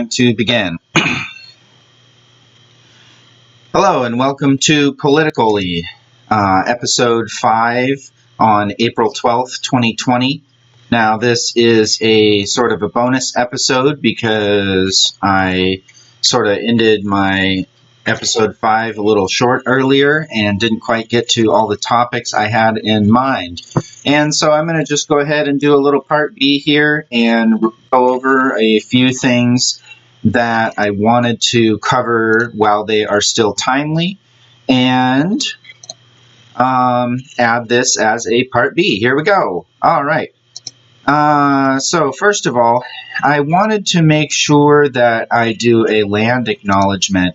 going to begin. Hello and welcome to PoliticOly, episode 5 on April 12th, 2020. Now this is a sort of a bonus episode because I sort of ended my episode 5 a little short earlier and didn't quite get to all the topics I had in mind. And so I'm going to just go ahead and do a little part B here and go over a few things that I wanted to cover while they are still timely and add this as a part B. Here we go. All right. So first of all, I wanted to make sure that I do a land acknowledgement.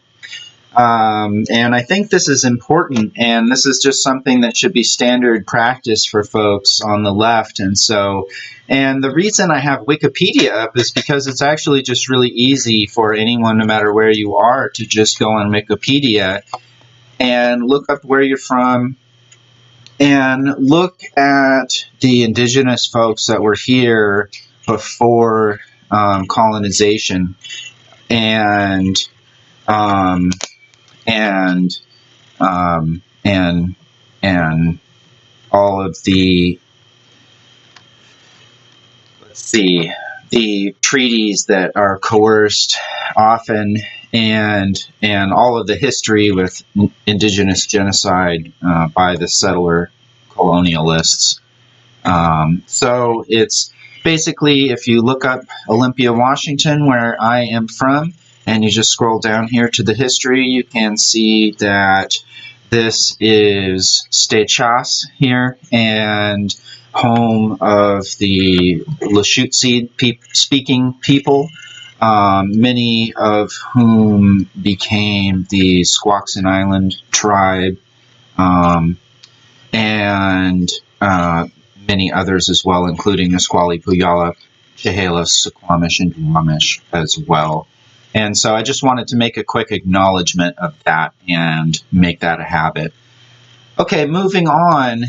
And I think this is important, and this is just something that should be standard practice for folks on the left. And the reason I have Wikipedia up is because it's actually just really easy for anyone, no matter where you are, to just go on Wikipedia and look up where you're from and look at the indigenous folks that were here before colonization and all of the, the treaties that are coerced often, and all of the history with indigenous genocide by the settler colonialists. So it's basically, if you look up Olympia, Washington, where I am from, and you just scroll down here to the history, you can see that this is Stechas here, and home of the Lushootseed-speaking people, many of whom became the Squaxin Island tribe, and many others as well, including Nisqually, Puyallup, Chehalis, Suquamish, and Duwamish as well. And so I just wanted to make a quick acknowledgement of that and make that a habit. Okay, moving on.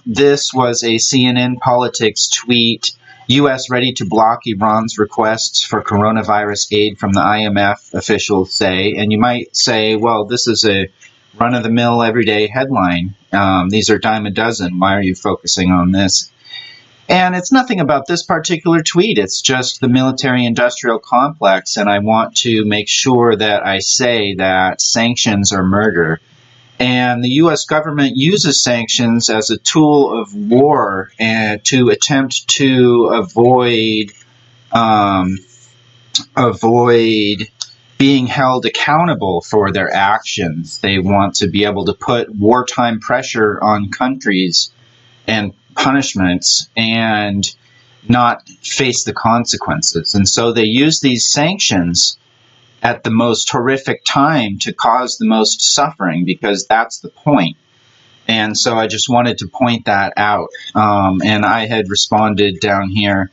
This was a CNN Politics tweet. U.S. ready to block Iran's requests for coronavirus aid from the IMF, officials say. And you might say, well, this is a run-of-the-mill everyday headline. These are dime a dozen. Why are you focusing on this? And it's nothing about this particular tweet. It's just the military-industrial complex, and I want to make sure that I say that sanctions are murder. And the U.S. government uses sanctions as a tool of war and to attempt to avoid being held accountable for their actions. They want to be able to put wartime pressure on countries and punishments and not face the consequences. And so they use these sanctions at the most horrific time to cause the most suffering, because that's the point. And so I just wanted to point that out. And I had responded down here,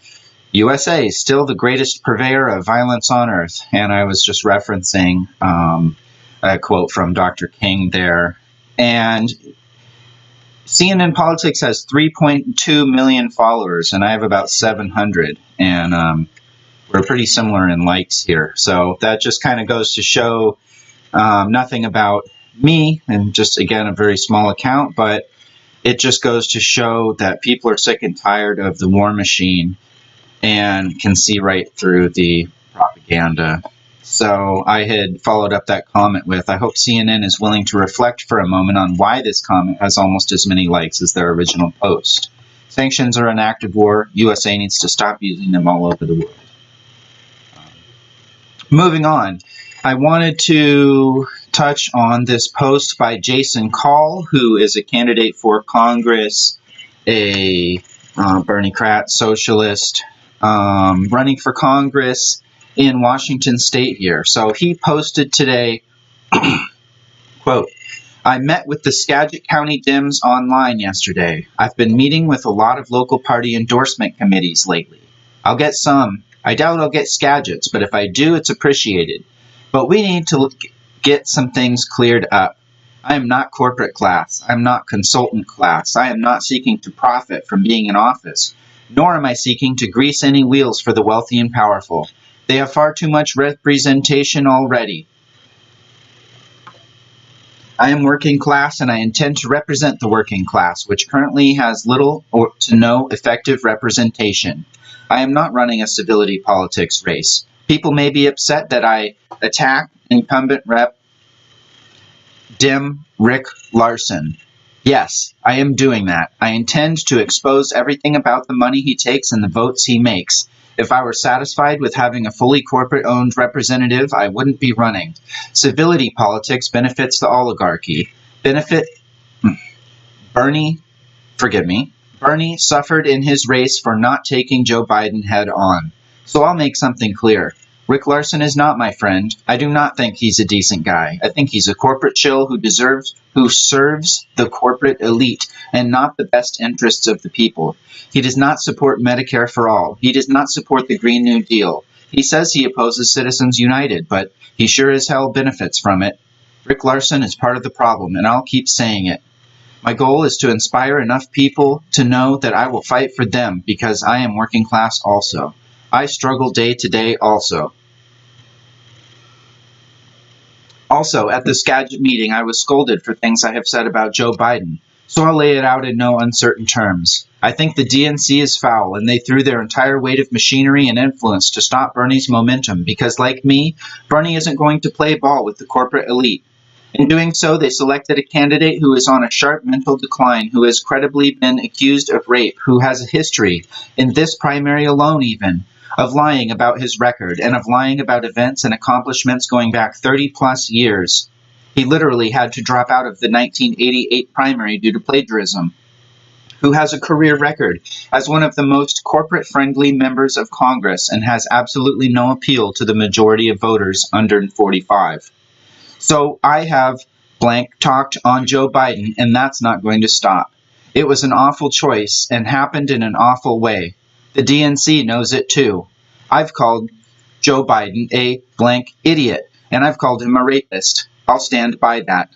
USA, still the greatest purveyor of violence on earth. And I was just referencing a quote from Dr. King there. And CNN Politics has 3.2 million followers, and I have about 700, and we're pretty similar in likes here. So that just kind of goes to show nothing about me, and just, again, a very small account, but it just goes to show that people are sick and tired of the war machine and can see right through the propaganda. So I had followed up that comment with, I hope CNN is willing to reflect for a moment on why this comment has almost as many likes as their original post. Sanctions are an act of war. USA needs to stop using them all over the world. Moving on, I wanted to touch on this post by Jason Call, who is a candidate for Congress, a Bernie-crat socialist, running for Congress in Washington State here. So he posted today, quote, I met with the Skagit County Dems online yesterday. I've been meeting with a lot of local party endorsement committees lately. I'll get some. I doubt I'll get Skagits, but if I do, it's appreciated. But we need to get some things cleared up. I am not corporate class. I'm not consultant class. I am not seeking to profit from being in office, nor am I seeking to grease any wheels for the wealthy and powerful. They have far too much representation already. I am working class and I intend to represent the working class, which currently has little or to no effective representation. I am not running a civility politics race. People may be upset that I attack incumbent Rep. Dim Rick Larson. Yes, I am doing that. I intend to expose everything about the money he takes and the votes he makes. If I were satisfied with having a fully corporate-owned representative, I wouldn't be running. Civility politics benefits the oligarchy. Bernie suffered in his race for not taking Joe Biden head on. So I'll make something clear. Rick Larson is not my friend. I do not think he's a decent guy. I think he's a corporate shill who serves the corporate elite and not the best interests of the people. He does not support Medicare for all. He does not support the Green New Deal. He says he opposes Citizens United, but he sure as hell benefits from it. Rick Larson is part of the problem, and I'll keep saying it. My goal is to inspire enough people to know that I will fight for them because I am working class also. I struggle day to day also. Also, at the Skagit meeting, I was scolded for things I have said about Joe Biden, so I'll lay it out in no uncertain terms. I think the DNC is foul, and they threw their entire weight of machinery and influence to stop Bernie's momentum because, like me, Bernie isn't going to play ball with the corporate elite. In doing so, they selected a candidate who is on a sharp mental decline, who has credibly been accused of rape, who has a history, in this primary alone even, of lying about his record and of lying about events and accomplishments going back 30-plus years. He literally had to drop out of the 1988 primary due to plagiarism. Who has a career record as one of the most corporate-friendly members of Congress and has absolutely no appeal to the majority of voters under 45. So I have blank talked on Joe Biden, and that's not going to stop. It was an awful choice and happened in an awful way. The DNC knows it too. I've called Joe Biden a blank idiot, and I've called him a rapist. I'll stand by that.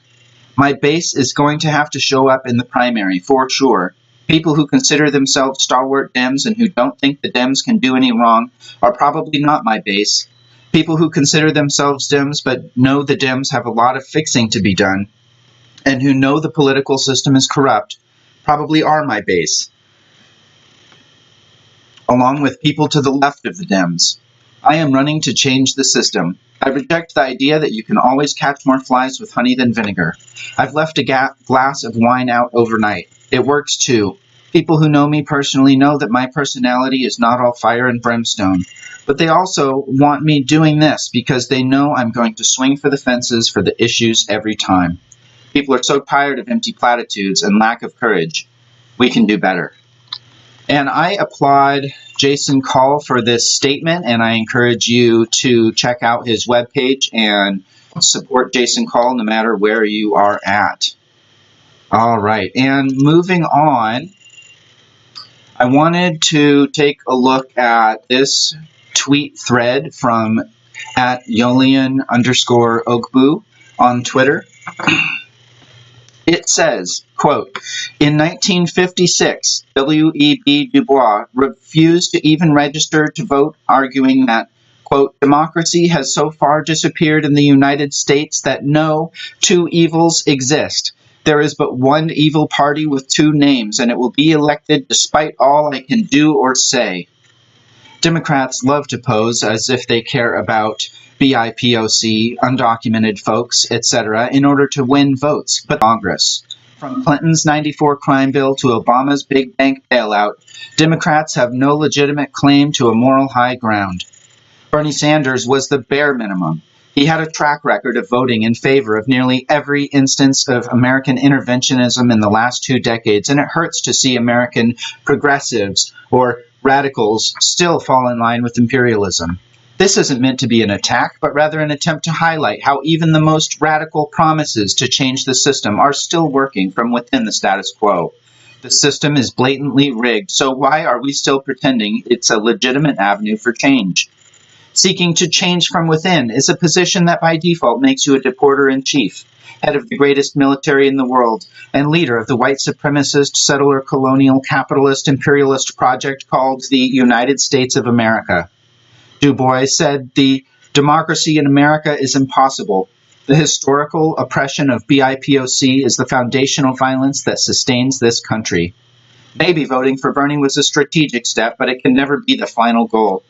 My base is going to have to show up in the primary, for sure. People who consider themselves stalwart Dems and who don't think the Dems can do any wrong are probably not my base. People who consider themselves Dems but know the Dems have a lot of fixing to be done and who know the political system is corrupt probably are my base, along with people to the left of the Dems. I am running to change the system. I reject the idea that you can always catch more flies with honey than vinegar. I've left a glass of wine out overnight. It works too. People who know me personally know that my personality is not all fire and brimstone. But they also want me doing this because they know I'm going to swing for the fences for the issues every time. People are so tired of empty platitudes and lack of courage. We can do better. And I applaud Jason Call for this statement, and I encourage you to check out his webpage and support Jason Call no matter where you are at. All right, and moving on, I wanted to take a look at this tweet thread from @Yolian_Ogbu on Twitter. It says, quote, in 1956, W.E.B. Du Bois refused to even register to vote, arguing that, quote, democracy has so far disappeared in the United States that no two evils exist. There is but one evil party with two names, and it will be elected despite all I can do or say. Democrats love to pose as if they care about BIPOC, undocumented folks, etc., in order to win votes, but Congress. From Clinton's 94 crime bill to Obama's big bank bailout, Democrats have no legitimate claim to a moral high ground. Bernie Sanders was the bare minimum. He had a track record of voting in favor of nearly every instance of American interventionism in the last 2 decades, and it hurts to see American progressives or radicals still fall in line with imperialism. This isn't meant to be an attack, but rather an attempt to highlight how even the most radical promises to change the system are still working from within the status quo. The system is blatantly rigged, so why are we still pretending it's a legitimate avenue for change? Seeking to change from within is a position that by default makes you a deporter-in-chief, head of the greatest military in the world, and leader of the white supremacist, settler, colonial, capitalist, imperialist project called the United States of America. Du Bois said, "The democracy in America is impossible. The historical oppression of BIPOC is the foundational violence that sustains this country. Maybe voting for Bernie was a strategic step, but it can never be the final goal.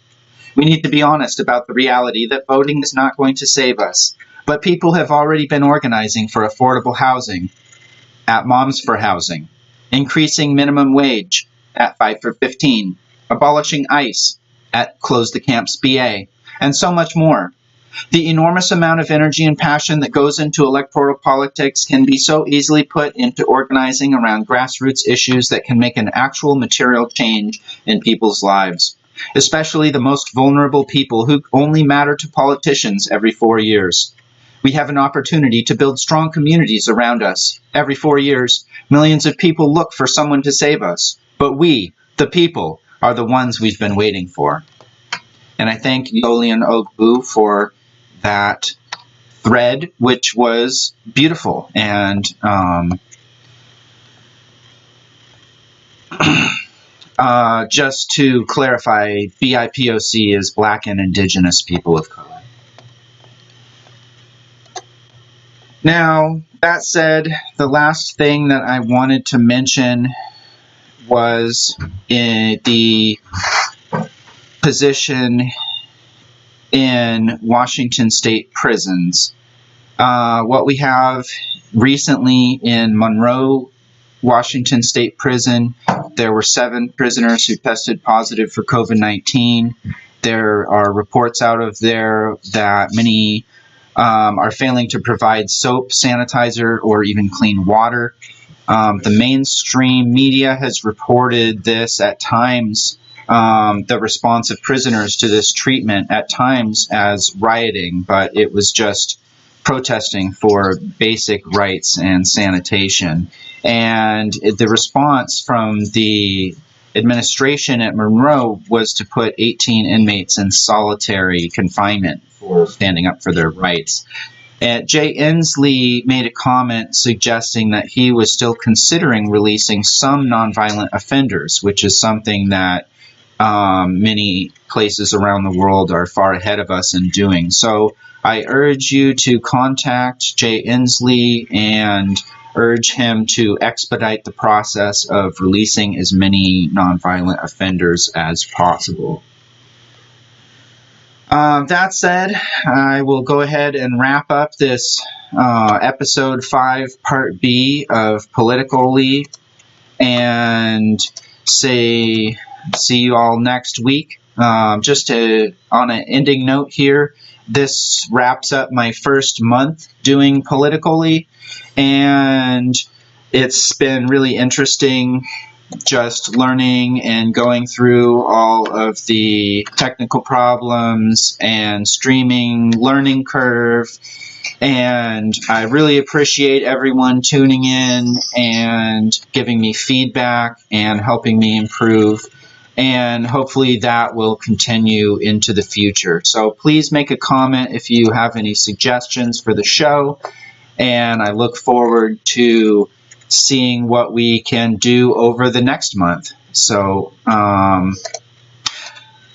We need to be honest about the reality that voting is not going to save us. But people have already been organizing for affordable housing, at Moms for Housing, increasing minimum wage at 5 for 15, abolishing ICE at Close the Camps BA, and so much more. The enormous amount of energy and passion that goes into electoral politics can be so easily put into organizing around grassroots issues that can make an actual material change in people's lives, especially the most vulnerable people who only matter to politicians every 4 years. We have an opportunity to build strong communities around us. Every 4 years, millions of people look for someone to save us, but we, the people, are the ones we've been waiting for." And I thank Yolian Ogbu for that thread, which was beautiful. And just to clarify, BIPOC is Black and Indigenous People of Color. Now, that said, the last thing that I wanted to mention was in the position in Washington state prisons. What we have recently in Monroe, Washington state prison, there were 7 prisoners who tested positive for COVID-19. There are reports out of there that many are failing to provide soap, sanitizer, or even clean water. The mainstream media has reported this at times, the response of prisoners to this treatment at times as rioting, but it was just protesting for basic rights and sanitation. And the response from the administration at Monroe was to put 18 inmates in solitary confinement for standing up for their rights. Jay Inslee made a comment suggesting that he was still considering releasing some nonviolent offenders, which is something that many places around the world are far ahead of us in doing. So I urge you to contact Jay Inslee and urge him to expedite the process of releasing as many nonviolent offenders as possible. That said, I will go ahead and wrap up this episode 5, part B of PoliticOly, and say see you all next week. Just on an ending note here, this wraps up my first month doing PoliticOly, and it's been really interesting just learning and going through all of the technical problems and streaming learning curve. And I really appreciate everyone tuning in and giving me feedback and helping me improve. And hopefully that will continue into the future. So please make a comment if you have any suggestions for the show. And I look forward to seeing what we can do over the next month. So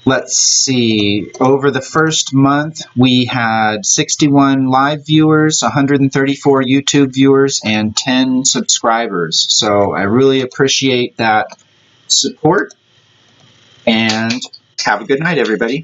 let's see. Over the first month, we had 61 live viewers, 134 YouTube viewers, and 10 subscribers. So I really appreciate that support. And have a good night, everybody.